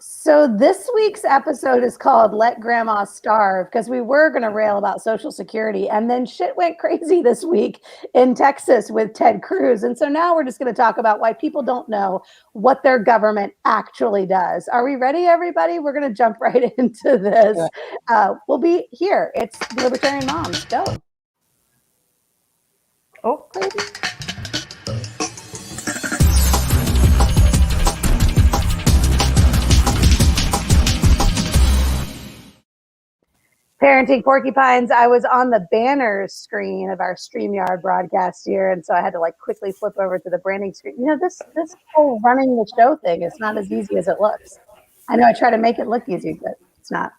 So this week's episode is called Let Grandma Starve because we were going to rail about Social Security and then shit went crazy this week in Texas with Ted Cruz. And so now we're just going to talk about why people don't know what their government actually does. Are we ready, everybody? We're going to jump right into this. We'll be here. It's Libertarian Moms. Go. Oh, Parenting Porcupines. I was on the banner screen of our StreamYard broadcast here, and so I had to quickly flip over to the branding screen. You know, this whole running the show thing is not as easy as it looks. I know I try to make it look easy, but it's not.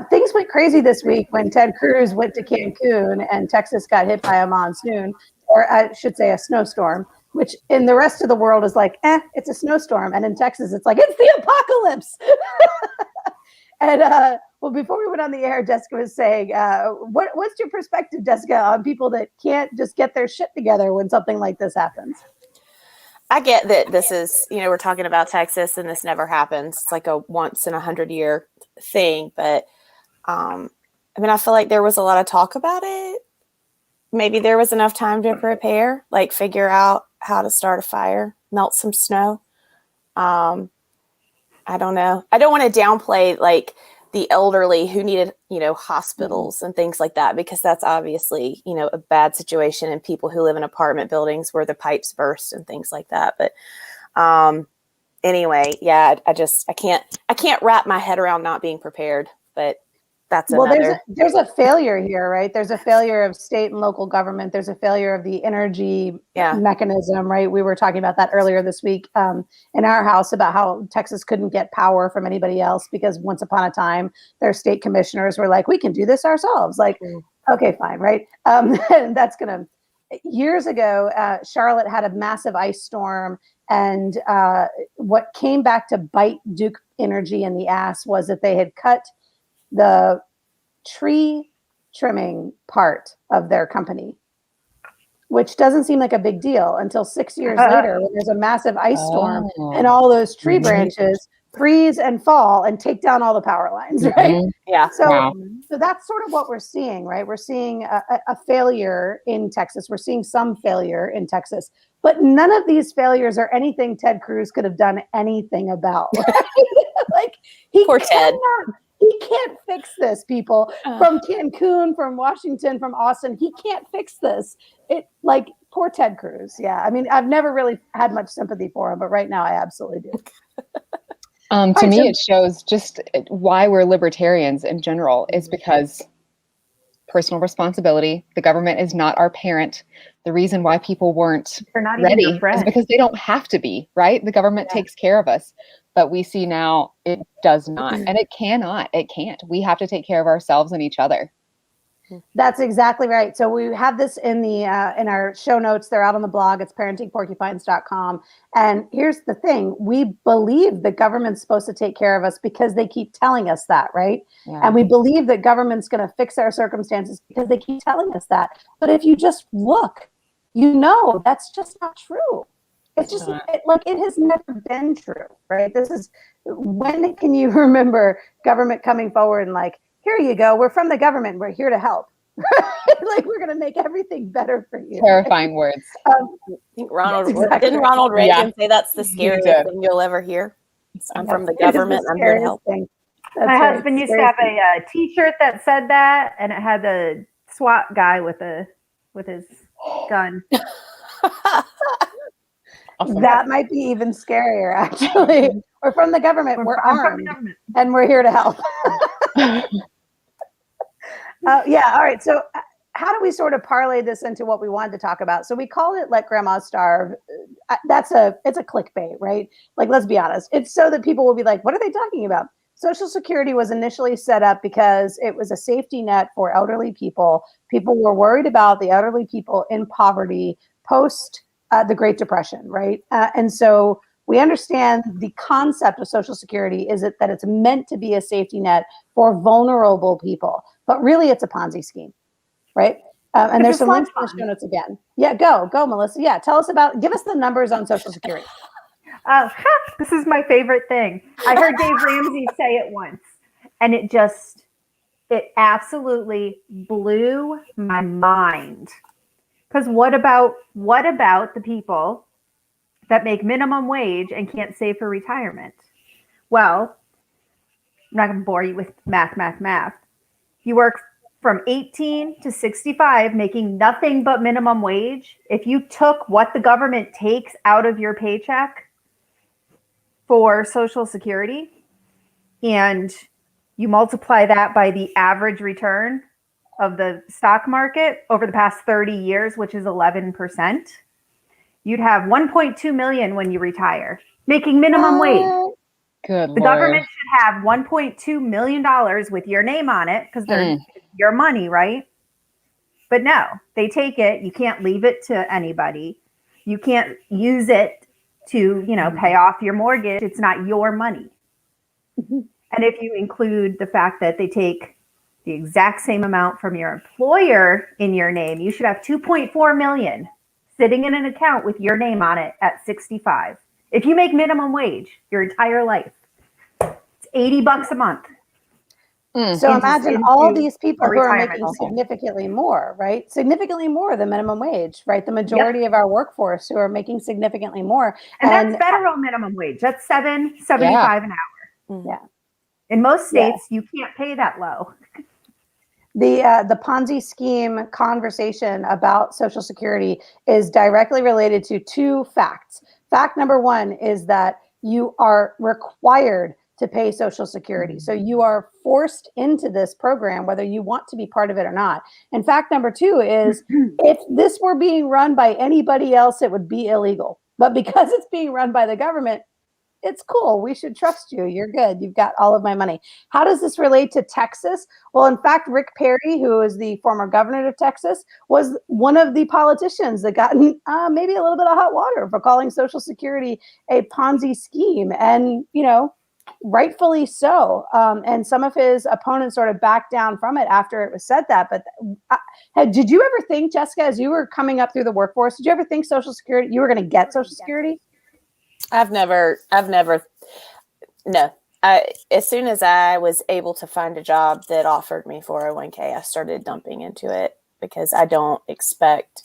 Things went crazy this week when Ted Cruz went to Cancun and Texas got hit by a monsoon, or I should say a snowstorm, which in the rest of the world is like, it's a snowstorm. And in Texas, it's like, it's the apocalypse. And well, before we went on the air, Jessica was saying, what's your perspective, Jessica, on people that can't just get their shit together when something like this happens? I get that this is, we're talking about Texas and this never happens. It's like a once in 100-year thing. But I feel like there was a lot of talk about it. Maybe there was enough time to prepare, figure out how to start a fire, melt some snow. I don't know. I don't want to downplay the elderly who needed, hospitals and things like that, because that's obviously, a bad situation, and people who live in apartment buildings where the pipes burst and things like that. But anyway, yeah, I can't wrap my head around not being prepared, but that's another. There's a failure here, right? There's a failure of state and local government. There's a failure of the energy mechanism, right? We were talking about that earlier this week in our house about how Texas couldn't get power from anybody else because once upon a time, their state commissioners were like, we can do this ourselves. Okay, fine, right? And that's years ago, Charlotte had a massive ice storm. And what came back to bite Duke Energy in the ass was that they had cut the tree trimming part of their company, which doesn't seem like a big deal until 6 years later when there's a massive ice storm and all those tree branches freeze and fall and take down all the power lines, right? Yeah. So that's sort of what we're seeing, right? We're seeing a failure in Texas. We're seeing some failure in Texas, but none of these failures are anything Ted Cruz could have done anything about. Right? Poor Ted. He can't fix this, people. From Cancun, from Washington, from Austin. He can't fix this. Poor Ted Cruz. Yeah. I've never really had much sympathy for him, but right now I absolutely do. To me, it shows just why we're libertarians in general is because personal responsibility. The government is not our parent. The reason why people weren't ready is because they don't have to be, right? The government takes care of us. But we see now it does not, and it can't. We have to take care of ourselves and each other. That's exactly right. So we have this in the in our show notes. They're out on the blog. It's parentingporcupines.com. And here's the thing. We believe the government's supposed to take care of us because they keep telling us that, right? Yeah. And we believe that government's going to fix our circumstances because they keep telling us that. But if you just look, that's just not true. It's just it has never been true, right? When can you remember government coming forward and here you go, we're from the government, we're here to help. We're going to make everything better for you. Terrifying words. I think didn't Ronald Reagan say that's the scariest thing you'll ever hear? I'm from the government, I'm here to help. My husband used to have a T-shirt that said that, and it had the SWAT guy with his gun. That might be even scarier, actually. We're from the government. We're armed, and we're here to help. All right. So how do we sort of parlay this into what we wanted to talk about? So we call it Let Grandma Starve. It's a clickbait, right? Let's be honest. It's so that people will be like, what are they talking about? Social Security was initially set up because it was a safety net for elderly people. People were worried about the elderly people in poverty post the Great Depression, right? And so we understand the concept of Social Security is that it's meant to be a safety net for vulnerable people, but really it's a Ponzi scheme, right? And there's some links in the show notes again. Yeah, go, Melissa. Yeah, give us the numbers on Social Security. This is my favorite thing. I heard Dave Ramsey say it once, and it absolutely blew my mind. Because what about the people that make minimum wage and can't save for retirement? Well, I'm not going to bore you with math. You work from 18 to 65 making nothing but minimum wage. If you took what the government takes out of your paycheck for Social Security and you multiply that by the average return of the stock market over the past 30 years, which is 11%, you'd have 1.2 million when you retire, making minimum wage. Good The government should have $1.2 million with your name on it because they're your money, right? But no, they take it. You can't leave it to anybody. You can't use it to, pay off your mortgage. It's not your money. And if you include the fact that they take the exact same amount from your employer in your name, you should have 2.4 million sitting in an account with your name on it at 65. If you make minimum wage your entire life, it's $80 a month. So imagine all these people who are making significantly more, right? Significantly more than minimum wage, right? The majority of our workforce who are making significantly more. And that's federal minimum wage. That's $7.75 an hour. Yeah. In most states, you can't pay that low. The Ponzi scheme conversation about Social Security is directly related to two facts. Fact number one is that you are required to pay Social Security. So you are forced into this program, whether you want to be part of it or not. And fact number two is if this were being run by anybody else, it would be illegal. But because it's being run by the government, it's cool. We should trust you. You're good. You've got all of my money. How does this relate to Texas? Well, in fact, Rick Perry, who is the former governor of Texas, was one of the politicians that got maybe a little bit of hot water for calling Social Security a Ponzi scheme. And, rightfully so. And some of his opponents sort of backed down from it after it was said that. But did you ever think, Jessica, as you were coming up through the workforce, did you ever think Social Security, you were going to get Social Security? No. As soon as I was able to find a job that offered me 401k, I started dumping into it because I don't expect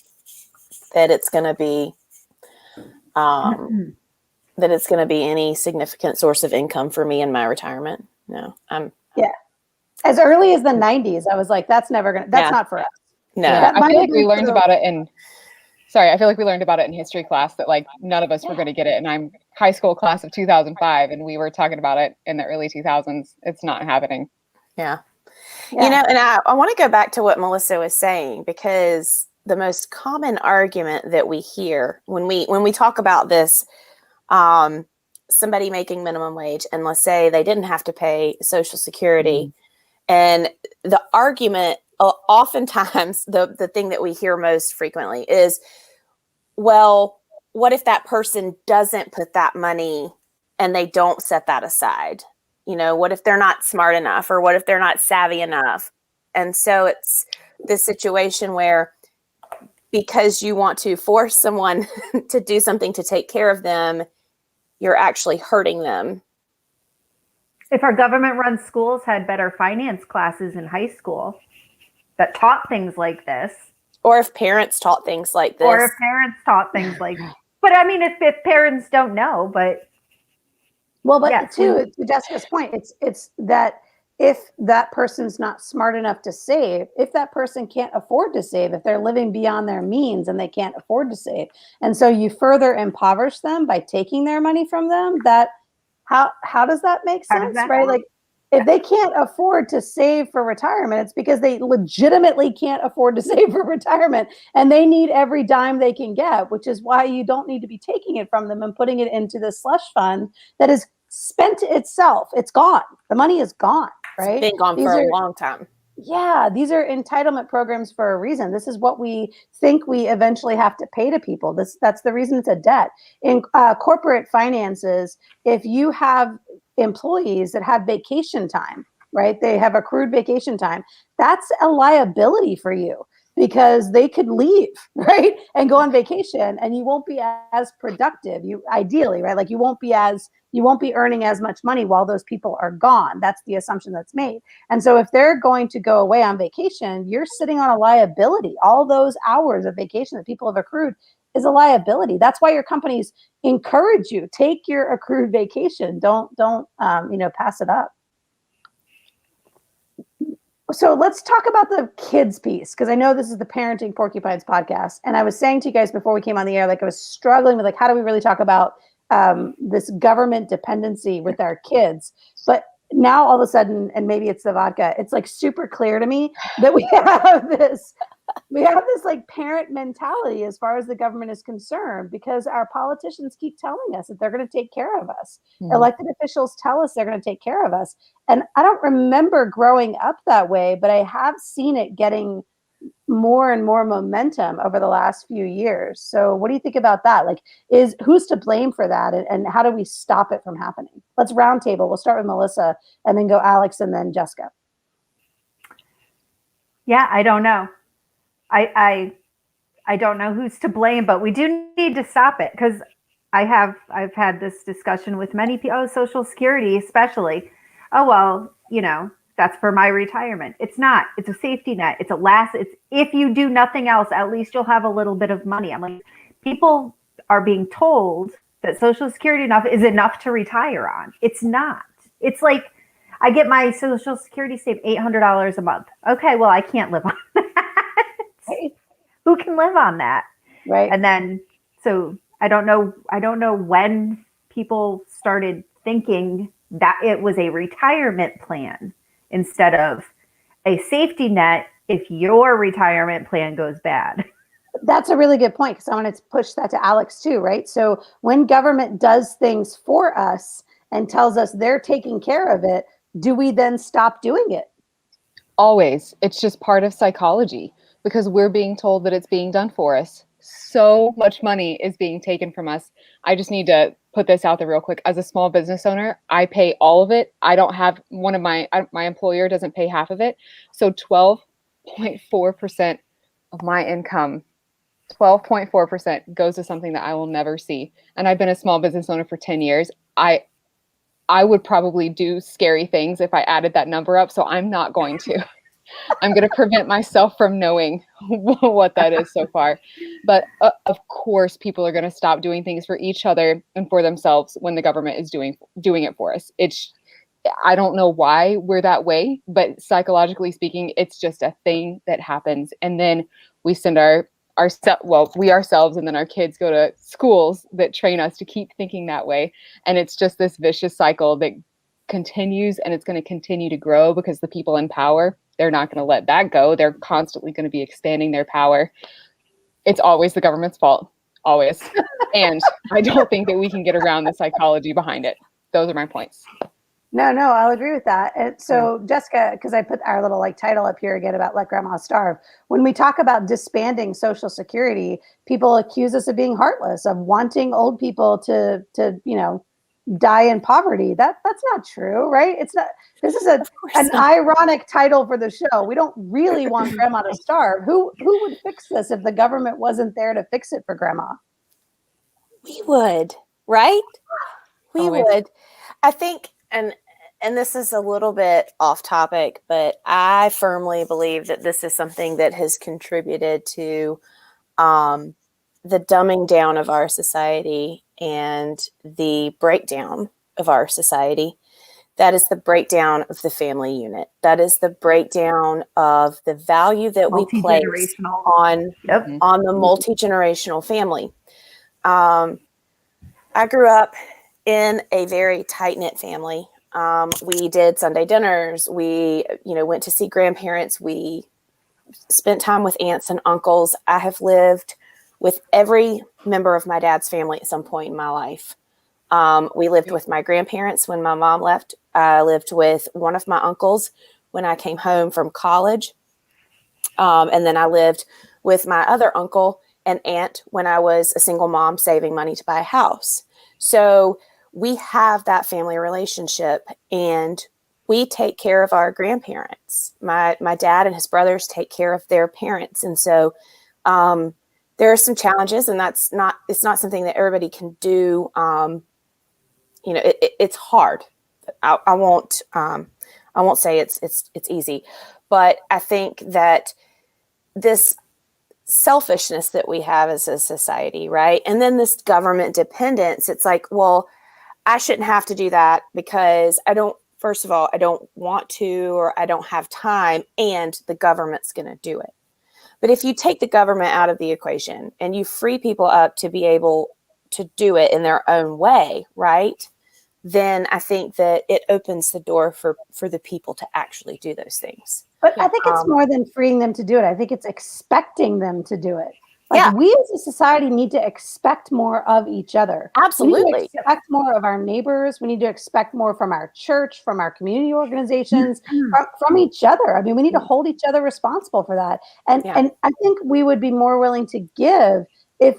that it's going to be, any significant source of income for me in my retirement. No, As early as the 90s, I was like, that's not for us. No, I feel like we learned about it in history class that like none of us were going to get it. And I'm high school class of 2005 and we were talking about it in the early 2000s. It's not happening. Yeah. And I want to go back to what Melissa was saying, because the most common argument that we hear when we talk about this, somebody making minimum wage, and let's say they didn't have to pay Social Security, and the argument oftentimes the thing that we hear most frequently is, well, what if that person doesn't put that money and they don't set that aside? What if they're not smart enough, or what if they're not savvy enough? And so it's this situation where, because you want to force someone to do something to take care of them, you're actually hurting them. If our government-run schools had better finance classes in high school that taught things like this. Or if parents taught things like this. But I mean, if parents don't know, but. Well, but to Jessica's point, it's that if that person's not smart enough to save, if that person can't afford to save, if they're living beyond their means and they can't afford to save, and so you further impoverish them by taking their money from them, that how does that make sense, right? Like, if they can't afford to save for retirement, it's because they legitimately can't afford to save for retirement, and they need every dime they can get, which is why you don't need to be taking it from them and putting it into the slush fund that is spent itself. It's gone. The money is gone, right? It's been gone for a long time. Yeah, these are entitlement programs for a reason. This is what we think we eventually have to pay to people. That's the reason it's a debt. In corporate finances, if you have employees that have vacation time, right? They have accrued vacation time. That's a liability for you. because they could leave, right, and go on vacation, and you won't be as productive. You ideally, right, like you won't be earning as much money while those people are gone. That's the assumption that's made. And so if they're going to go away on vacation, you're sitting on a liability. All those hours of vacation that people have accrued is a liability. That's why your companies encourage you, take your accrued vacation. Don't pass it up. So let's talk about the kids piece, because I know this is the Parenting Porcupines podcast. And I was saying to you guys before we came on the air, like I was struggling with, like, how do we really talk about this government dependency with our kids? But now all of a sudden, and maybe it's the vodka, it's like super clear to me that we have this like parent mentality as far as the government is concerned, because our politicians keep telling us that they're going to take care of us. Elected officials tell us they're going to take care of us. And I don't remember growing up that way, but I have seen it getting more and more momentum over the last few years. So what do you think about that? Like, who's to blame for that? And how do we stop it from happening? Let's roundtable. We'll start with Melissa and then go Alex and then Jessica. Yeah, I don't know. I don't know who's to blame, but we do need to stop it, because I've had this discussion with many people. Social Security, especially. Oh, well, that's for my retirement. It's not. It's a safety net. It's if you do nothing else, at least you'll have a little bit of money. I'm like, people are being told that Social Security is enough to retire on. It's not. It's like, I get my Social Security save $800 a month. Okay, well, I can't live on that. Right? Who can live on that? Right. And then, so I don't know when people started thinking that it was a retirement plan instead of a safety net if your retirement plan goes bad. That's a really good point, because I want to push that to Alex too, right? So when government does things for us and tells us they're taking care of it, do we then stop doing it? Always. It's just part of psychology, because we're being told that it's being done for us. So much money is being taken from us. I just need to put this out there real quick. As a small business owner, I pay all of it. I don't have my employer doesn't pay half of it. So 12.4% of my income, 12.4% goes to something that I will never see. And I've been a small business owner for 10 years. I would probably do scary things if I added that number up. So I'm not going to. I'm going to prevent myself from knowing what that is so far. But of course, people are going to stop doing things for each other and for themselves when the government is doing it for us. I don't know why we're that way, but psychologically speaking, it's just a thing that happens. And then we send we ourselves and then our kids go to schools that train us to keep thinking that way. And it's just this vicious cycle that continues, and it's going to continue to grow, because the people in power, they're not going to let that go. They're constantly going to be expanding their power. It's always the government's fault. Always. And I don't think that we can get around the psychology behind it. Those are my points. No, I'll agree with that. And so Jessica, because I put our little title up here again about Let Grandma Starve. When we talk about disbanding Social Security, people accuse us of being heartless, of wanting old people to die in poverty. That's not true, right? It's not. This is an ironic title for the show. We don't really want grandma to starve. Who would fix this if the government wasn't there to fix it for grandma? We would, right? We Always. would. I think, and this is a little bit off topic, but I firmly believe that this is something that has contributed to the dumbing down of our society and the breakdown of our society. That is the breakdown of the family unit. That is the breakdown of the value that we place on the multi-generational family. I grew up in a very tight-knit family. We did Sunday dinners. We, went to see grandparents. We spent time with aunts and uncles. I have lived with every member of my dad's family at some point in my life. We lived with my grandparents when my mom left. I lived with one of my uncles when I came home from college. And then I lived with my other uncle and aunt when I was a single mom saving money to buy a house. So we have that family relationship, and we take care of our grandparents. My dad and his brothers take care of their parents. And so there are some challenges, and it's not something that everybody can do. It's hard. I won't say it's easy, but I think that this selfishness that we have as a society, right? And then this government dependence, it's like, well, I shouldn't have to do that because first of all, I don't want to, or I don't have time, and the government's going to do it. But if you take the government out of the equation and you free people up to be able to do it in their own way, right? Then I think that it opens the door for the people to actually do those things. But I think it's more than freeing them to do it. I think it's expecting them to do it. Like we as a society need to expect more of each other. Absolutely. We need to expect more of our neighbors. We need to expect more from our church, from our community organizations, from each other. I mean, we need to hold each other responsible for that. And I think we would be more willing to give if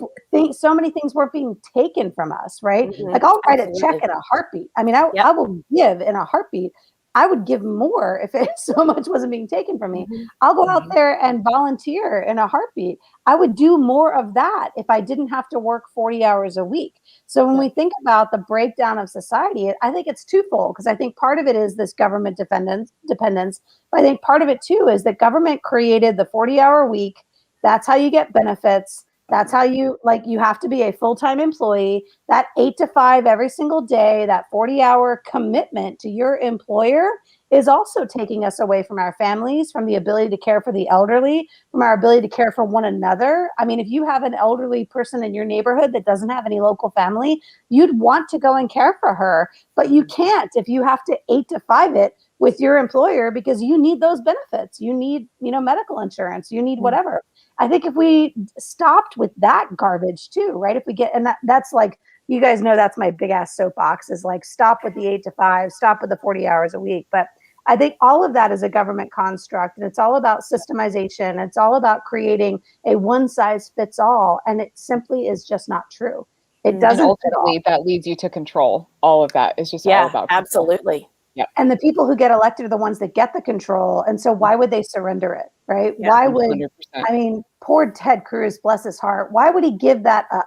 so many things weren't being taken from us, right? Mm-hmm. Like I'll write a check in a heartbeat. I mean, I will give in a heartbeat. I would give more if it so much wasn't being taken from me. Mm-hmm. I'll go out there and volunteer in a heartbeat. I would do more of that if I didn't have to work 40 hours a week. So when we think about the breakdown of society, I think it's twofold, because I think part of it is this government dependence. But I think part of it too is that government created the 40-hour week. That's how you get benefits. That's how you have to be a full-time employee. That 8 to 5 every single day, that 40-hour commitment to your employer is also taking us away from our families, from the ability to care for the elderly, from our ability to care for one another. I mean, if you have an elderly person in your neighborhood that doesn't have any local family, you'd want to go and care for her, but you can't if you have to 8 to 5 it with your employer, because you need those benefits. You need, medical insurance, you need whatever. I think if we stopped with that garbage too, right? If we get, and that's like, you guys know, that's my big ass soapbox, is like, stop with the 8 to 5, stop with the 40 hours a week. But I think all of that is a government construct, and it's all about systemization. It's all about creating a one size fits all. And it simply is just not true. It doesn't. And ultimately, that leads you to control. All of that is just all about control. Absolutely. Yep. And the people who get elected are the ones that get the control. And so why would they surrender it, right? Yeah, why would, 100%. I mean, poor Ted Cruz, bless his heart. Why would he give that up?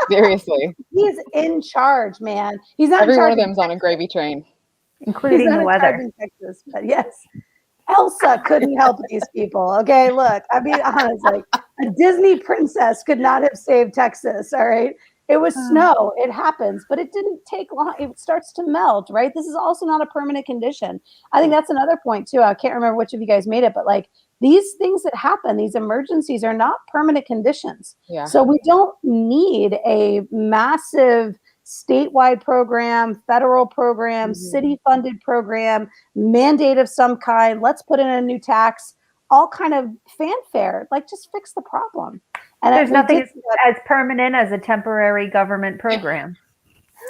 Seriously. He's in charge, man. He's not Every in charge. one of them's on a gravy train. Including the weather. In Texas, but yes. Elsa couldn't help these people. Okay, look, I mean, honestly, a Disney princess could not have saved Texas, all right? It was snow. It happens, but it didn't take long. It starts to melt, right? This is also not a permanent condition. I think that's another point too. I can't remember which of you guys made it, but like these things that happen, these emergencies are not permanent conditions. Yeah. So we don't need a massive statewide program, federal program, city-funded program, mandate of some kind. Let's put in a new tax, all kind of fanfare. Like, just fix the problem. And there's nothing as permanent as a temporary government program.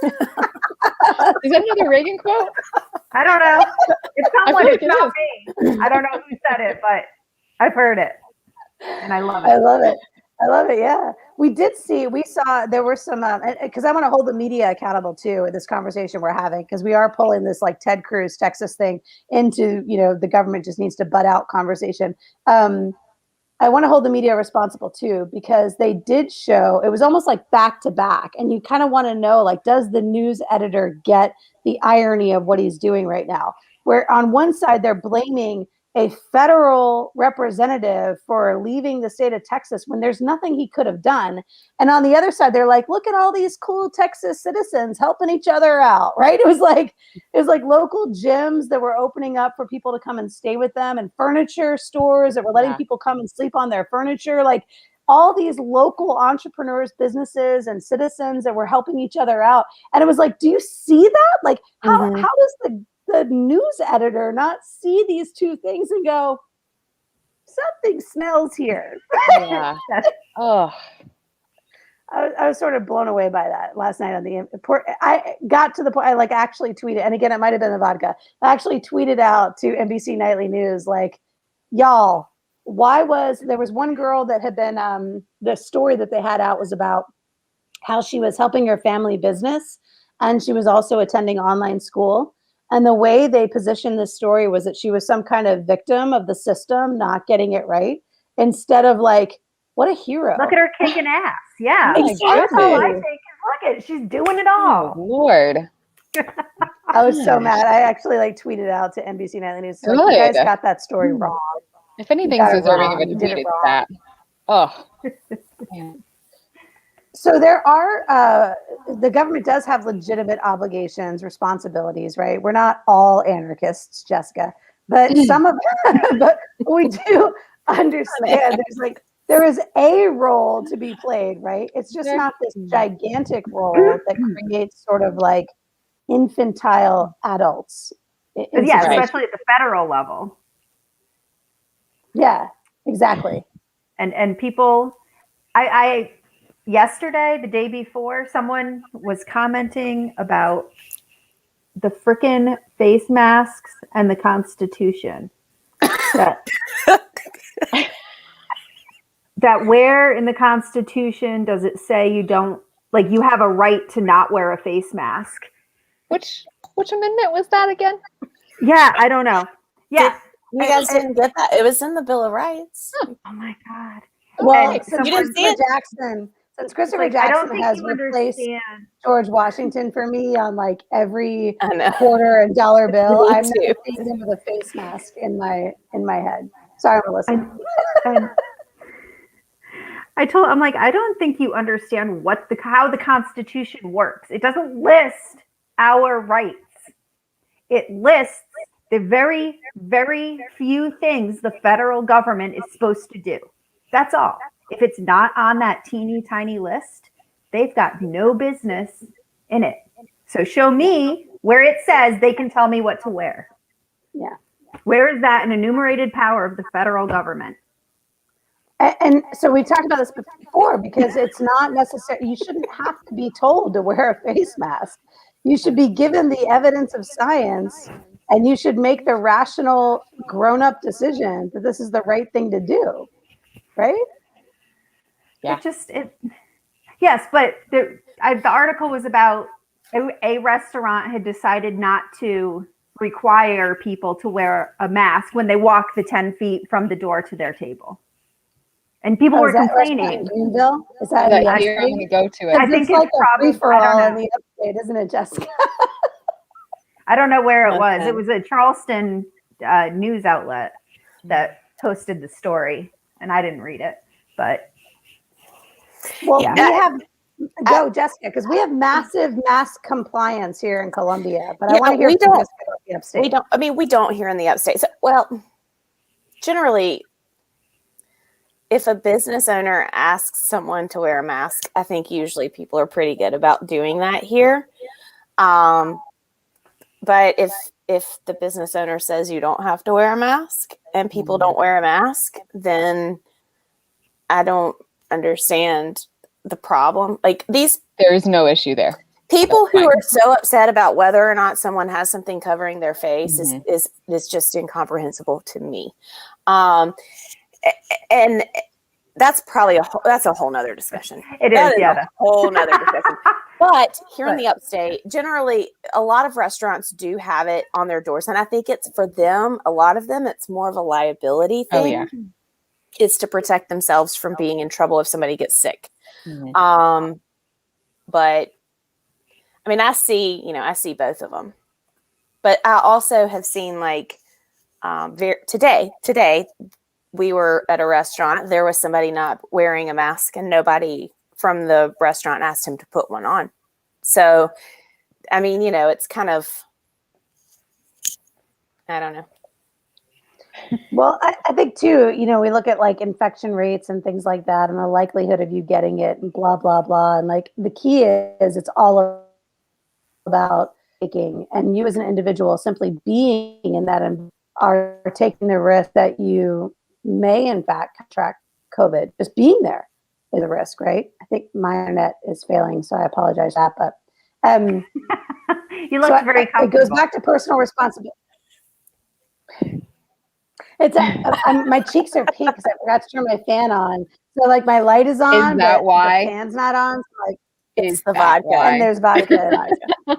Is that another Reagan quote? I don't know. It's someone, like it's not me. I don't know who said it, but I've heard it. And I love it. I love it. Yeah. We saw there were some, because I want to hold the media accountable too in this conversation we're having, because we are pulling this like Ted Cruz, Texas thing into, the government just needs to butt out conversation. I want to hold the media responsible too, because they did show, it was almost like back to back. And you kind of want to know, like, does the news editor get the irony of what he's doing right now? Where on one side, they're blaming a federal representative for leaving the state of Texas when there's nothing he could have done. And on the other side, they're like, look at all these cool Texas citizens helping each other out, right? It was like local gyms that were opening up for people to come and stay with them, and furniture stores that were letting people come and sleep on their furniture. Like all these local entrepreneurs, businesses, and citizens that were helping each other out. And it was like, do you see that? Like how does the news editor not see these two things and go, something smells here? Yeah. Oh, I was sort of blown away by that last night on the I got to the point I like actually tweeted, and again, it might have been the vodka. I actually tweeted out to NBC Nightly News, like, y'all, there was one girl that had been, the story that they had out was about how she was helping her family business, and she was also attending online school. And the way they positioned this story was that she was some kind of victim of the system not getting it right, instead of like, what a hero. Look at her kicking ass. Yeah. Oh my That's all I goodness. think is, look at, she's doing it Oh, all. Lord. I was so Gosh. mad. I actually like tweeted out to NBC Nightly News, like, you Good. guys got that story wrong. If anything's got it deserving of wrong. a You tweet, did it it's wrong. that. Oh. Man. So there are, the government does have legitimate obligations, responsibilities, right? We're not all anarchists, Jessica, but some of but we do understand there is a role to be played, right? It's just not this gigantic role that creates sort of like infantile adults. Yeah, Right. especially at the federal level. Yeah, exactly. And people, I yesterday, the day before, someone was commenting about the frickin' face masks and the Constitution. That where in the Constitution does it say you don't, like, you have a right to not wear a face mask? Which amendment was that again? Yeah, I don't know. Yeah. You guys didn't get that? It was in the Bill of Rights. Oh my God. Well, And since you didn't see Christopher like, I don't Jackson think has you replaced understand. George Washington for me on like every I know. quarter and dollar bill, Me I'm too. never seeing him with a face mask in my head. Sorry, Melissa. I'm like, I don't think you understand how the Constitution works. It doesn't list our rights. It lists the very, very few things the federal government is supposed to do. That's all. If it's not on that teeny tiny list, they've got no business in it. So show me where it says they can tell me what to wear. Yeah. Where is that an enumerated power of the federal government? And so we talked about this before, because it's not necessary. You shouldn't have to be told to wear a face mask. You should be given the evidence of science, and you should make the rational, grown-up decision that this is the right thing to do, right? Yeah. Yes, but the article was about a restaurant had decided not to require people to wear a mask when they walk the 10 feet from the door to their table. And people were complaining. Greenville? Is that Here, I'm going to go to it. I think it's like it's a probably, free-for-all I in don't know. the upstate, isn't it, Jessica? I don't know where it was. Okay. It was a Charleston news outlet that posted the story, and I didn't read it. But Well, yeah. we have go, Jessica, because we have massive mask compliance here in Columbia. But I Yeah, want to hear we from don't- Jessica about the upstate. We don't. I mean, we don't here in the upstate. So, well, generally, if a business owner asks someone to wear a mask, I think usually people are pretty good about doing that here. But if the business owner says you don't have to wear a mask and people don't wear a mask, then I don't understand the problem. Like There is no issue there. people who Fine. are so upset about whether or not someone has something covering their face is just incomprehensible to me. And that's probably that's a whole nother discussion. It is, That is yeah. a whole nother discussion. But here in the upstate, generally, a lot of restaurants do have it on their doors. And I think it's for them, a lot of them, it's more of a liability thing. Oh, yeah. It's to protect themselves from being in trouble if somebody gets sick. Mhm. But I mean, I see both of them. But I also have seen today we were at a restaurant. There was somebody not wearing a mask and nobody from the restaurant asked him to put one on. So, I mean, it's kind of, I don't know. Well, I think too, we look at like infection rates and things like that and the likelihood of you getting it and blah, blah, blah. And like the key is it's all about taking, and you as an individual simply being in that and are taking the risk that you may in fact contract COVID. Just being there is a risk, right? I think my internet is failing, so I apologize for that. But You look very comfortable. it goes back to personal responsibility. It's my cheeks are pink because I forgot to turn my fan on. So like my light is on, Is that but why? the fan's not on. So like It's the that vodka. why? and there's vodka.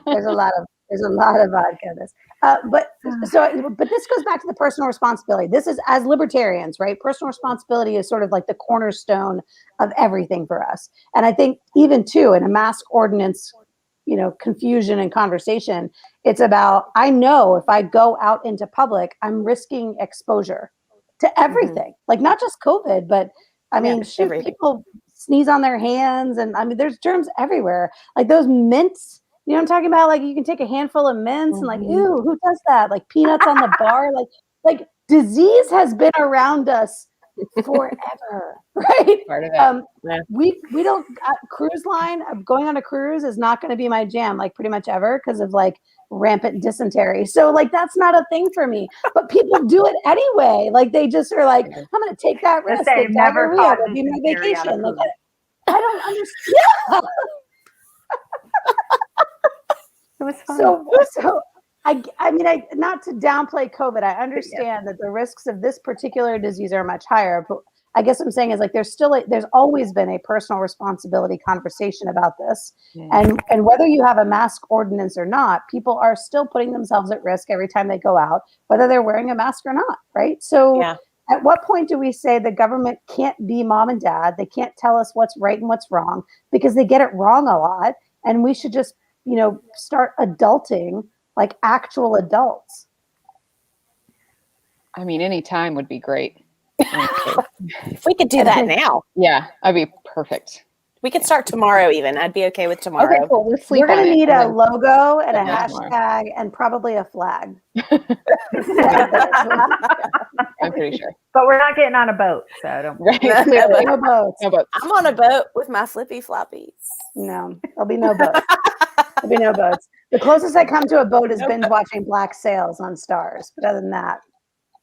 There's a lot There's a lot of vodka in this. But this goes back to the personal responsibility. This is, as libertarians, right? Personal responsibility is sort of like the cornerstone of everything for us. And I think even too, in a mask ordinance, confusion and conversation, it's about, I know if I go out into public, I'm risking exposure to everything, like not just COVID, but I mean, people sneeze on their hands, and I mean, there's germs everywhere. Like those mints, you know what I'm talking about? Like you can take a handful of mints and like, ew, who does that? Like peanuts on the bar, like disease has been around us forever, right? Part of it. We don't cruise line. Going on a cruise is not going to be my jam, like pretty much ever, because of like rampant dysentery. So like that's not a thing for me. But people do it anyway. Like they just are like, I'm going to take that risk. They've never That'll be my vacation. Like I don't understand. It was fun. So I mean, not to downplay COVID, I understand that the risks of this particular disease are much higher, but I guess what I'm saying is like there's always been a personal responsibility conversation about this. And whether you have a mask ordinance or not, people are still putting themselves at risk every time they go out, whether they're wearing a mask or not, right? So at what point do we say the government can't be mom and dad? They can't tell us what's right and what's wrong because they get it wrong a lot. And we should just, start adulting like actual adults. I mean, any time would be great. If we could do that now. Yeah, that'd be perfect. We could start tomorrow even. I'd be okay with tomorrow. Okay, cool. Let's sleep. We're going to need a logo and a tomorrow. hashtag and probably a flag. I'm pretty sure. But we're not getting on a boat, so don't. Right. No boats. No boats. I'm on a boat with my flippy floppies. No, there'll be no boats. There'll be no boats. The closest I come to a boat is binge watching Black Sails on Stars. But other than that,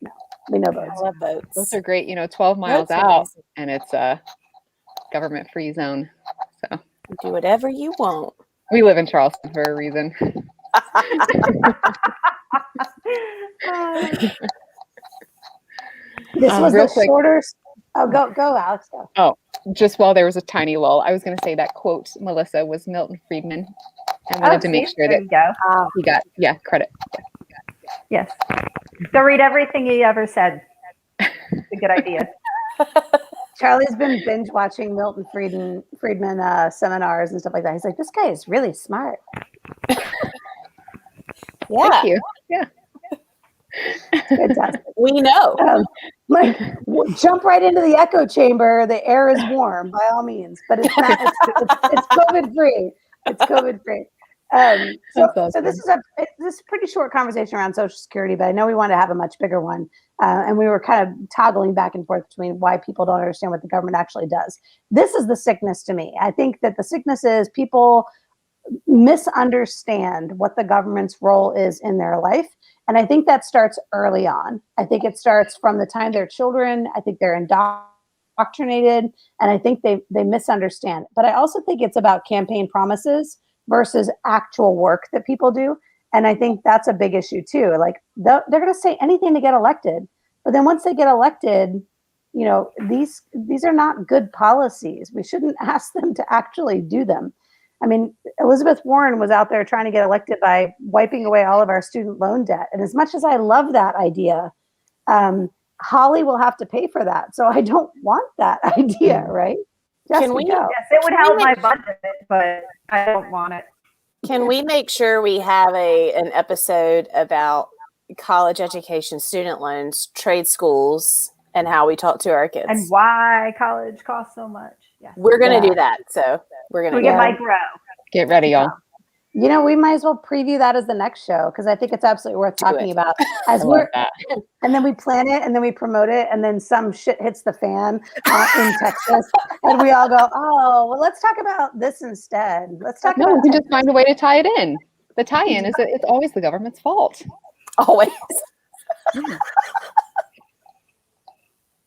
no, there'll be no boats. I love boats. Those are great. 12 miles out, and it's a government-free zone. So do whatever you want. we live in Charleston for a reason. This was real the quick. shorter. Oh, go, Alex. Go. Oh, just while there was a tiny lull, I was going to say that quote, Melissa, was Milton Friedman. I wanted to make sure that he got credit. Yes. Go read everything he ever said. It's a good idea. Charlie's been binge watching Milton Friedman seminars and stuff like that. He's like, this guy is really smart. Thank you. Yeah. Fantastic. We know. Jump right into the echo chamber. The air is warm, by all means, but it's not. It's COVID free. It's COVID free. So this is a pretty short conversation around Social Security, but I know we want to have a much bigger one, and we were kind of toggling back and forth between why people don't understand what the government actually does. This is the sickness to me. I think that the sickness is people misunderstand what the government's role is in their life. And I think that starts early on. I think it starts from the time they're children. I think they're indoctrinated, and I think they misunderstand. But I also think it's about campaign promises versus actual work that people do. And I think that's a big issue too. Like they're going to say anything to get elected, but then once they get elected, these are not good policies. We shouldn't ask them to actually do them. I mean, Elizabeth Warren was out there trying to get elected by wiping away all of our student loan debt. And as much as I love that idea, Holly will have to pay for that. So I don't want that idea, right? Can we? Yes, it would help my budget, but I don't want it. Can we make sure we have an episode about college education, student loans, trade schools, and how we talk to our kids? And why college costs so much. Yeah. We're going to do that. So we're going to get micro. Get ready, y'all. We might as well preview that as the next show because I think it's absolutely worth talking about. And then we plan it, and then we promote it, and then some shit hits the fan in Texas, and we all go, "Oh, well, let's talk about this instead. Let's talk." No, we can just find a way to tie it in. The tie-in is that it's always the government's fault. Always.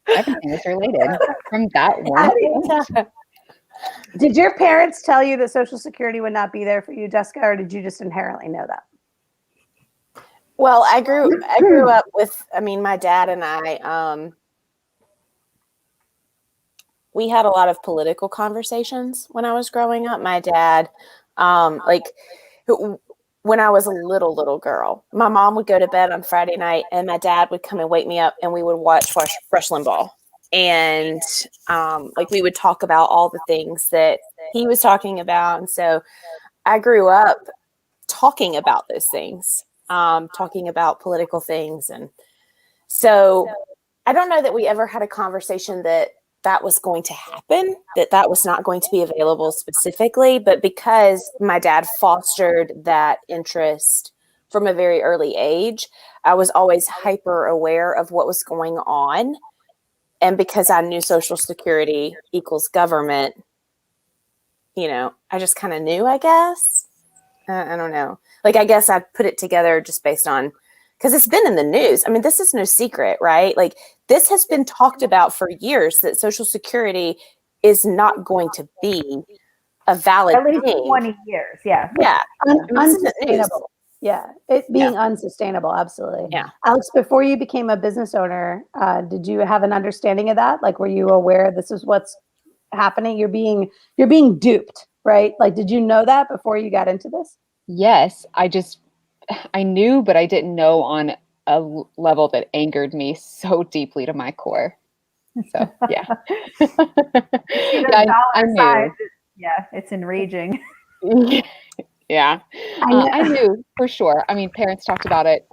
Everything is related from that one. Did your parents tell you that Social Security would not be there for you, Jessica, or did you just inherently know that? Well, I grew up with, my dad and I, we had a lot of political conversations when I was growing up. My dad, when I was a little girl, my mom would go to bed on Friday night and my dad would come and wake me up and we would watch Rush Limbaugh. And like we would talk about all the things that he was talking about. And so I grew up talking about those things, talking about political things. And so I don't know that we ever had a conversation that was going to happen, that was not going to be available specifically, but because my dad fostered that interest from a very early age, I was always hyper aware of what was going on. And because I knew Social Security equals government, you know, I just kind of knew, I guess. I don't know. Like, I guess I put it together just based on, because it's been in the news. I mean, this is no secret, right? Like, this has been talked about for years, that Social Security is not going to be a valid At least thing. 20 years, yeah. Yeah. Unsustainable. Yeah, it being unsustainable, absolutely. Yeah. Alex, before you became a business owner, did you have an understanding of that? Like, were you aware this is what's happening? You're being duped, right? Like, did you know that before you got into this? Yes, I knew, but I didn't know on a level that angered me so deeply to my core. So, yeah. I knew. Yeah, it's enraging. Yeah, I knew for sure. I mean, parents talked about it.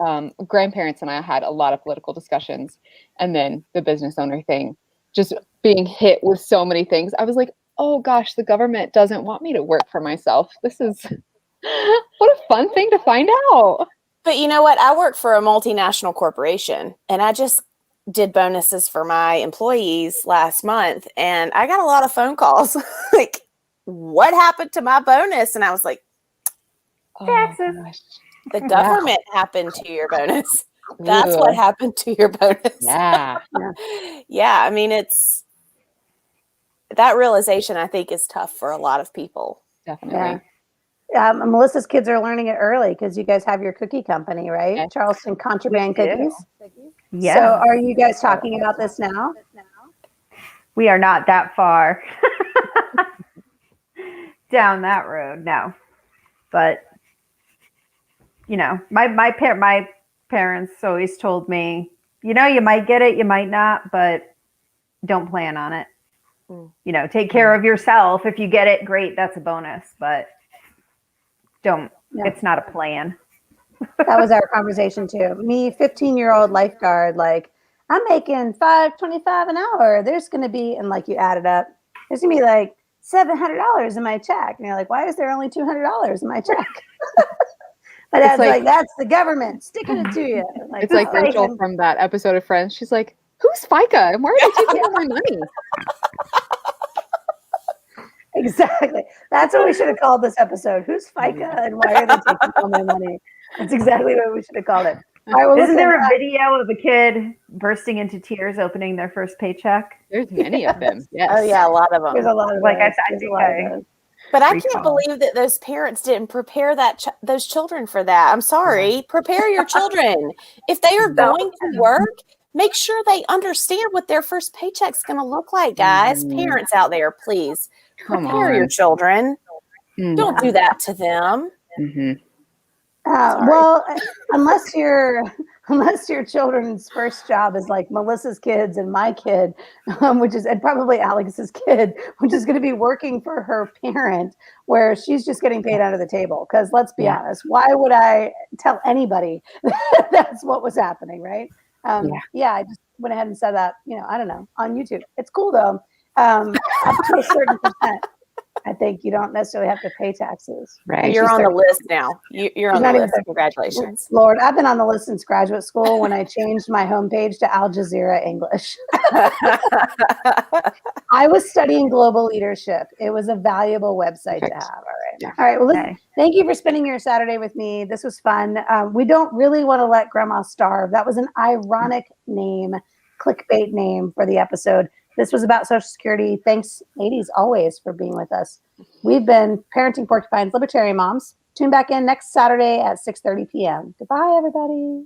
Grandparents and I had a lot of political discussions, and then the business owner thing, just being hit with so many things. I was like, oh gosh, the government doesn't want me to work for myself. This is what a fun thing to find out. But you know what? I work for a multinational corporation, and I just did bonuses for my employees last month, and I got a lot of phone calls like, what happened to my bonus? And I was like, taxes. The government happened to your bonus. That's what happened to your bonus. Yeah. Yeah. I mean, it's that realization, I think, is tough for a lot of people. Definitely. Yeah. Melissa's kids are learning it early because you guys have your cookie company, right? Yes. Charleston Contraband Cookies. Yeah. So are you guys talking about this now? We are not that far down that road, no. But you know, my parents always told me, you know, you might get it, you might not, but don't plan on it. You know, take care of yourself. If you get it, great, that's a bonus, but it's not a plan. That was our conversation too. Me, 15-year-old lifeguard, like, I'm making $5.25 an hour. There's going to be, and like you add it up, there's going to be like $700 in my check. And you're like, why is there only $200 in my check? My dad's like, that's the government sticking it to you. Like, it's like Rachel from that episode of Friends. She's like, who's FICA? And why are they taking all my money? Exactly. That's what we should have called this episode. Who's FICA and why are they taking all my money? That's exactly what we should have called it. All right, well, isn't there a video of a kid bursting into tears opening their first paycheck? There's many of them. Yes. Oh yeah, a lot of them. There's a lot of like those. I said, but I can't believe that those parents didn't prepare those children for that. I'm sorry. Prepare your children. If they are going to work, make sure they understand what their first paycheck's going to look like, guys. Parents out there, please prepare your children. Don't do that to them. Well, unless your children's first job is like Melissa's kids and my kid, and probably Alex's kid, which is going to be working for her parent, where she's just getting paid under the table. Because let's be honest, why would I tell anybody that that's what was happening, right? I just went ahead and said that, I don't know, on YouTube. It's cool though. Up to a certain percent. I think you don't necessarily have to pay taxes. Right. You're on the list now. You're on the list. Congratulations. Lord, I've been on the list since graduate school when I changed my homepage to Al Jazeera English. I was studying global leadership. It was a valuable website to have. All right. Yeah. All right. Well, listen, thank you for spending your Saturday with me. This was fun. We don't really want to let Grandma starve. That was an ironic name, clickbait name for the episode. This was about Social Security. Thanks, ladies, always for being with us. We've been Parenting Porcupines, Libertarian Moms. Tune back in next Saturday at 6:30 p.m. Goodbye, everybody.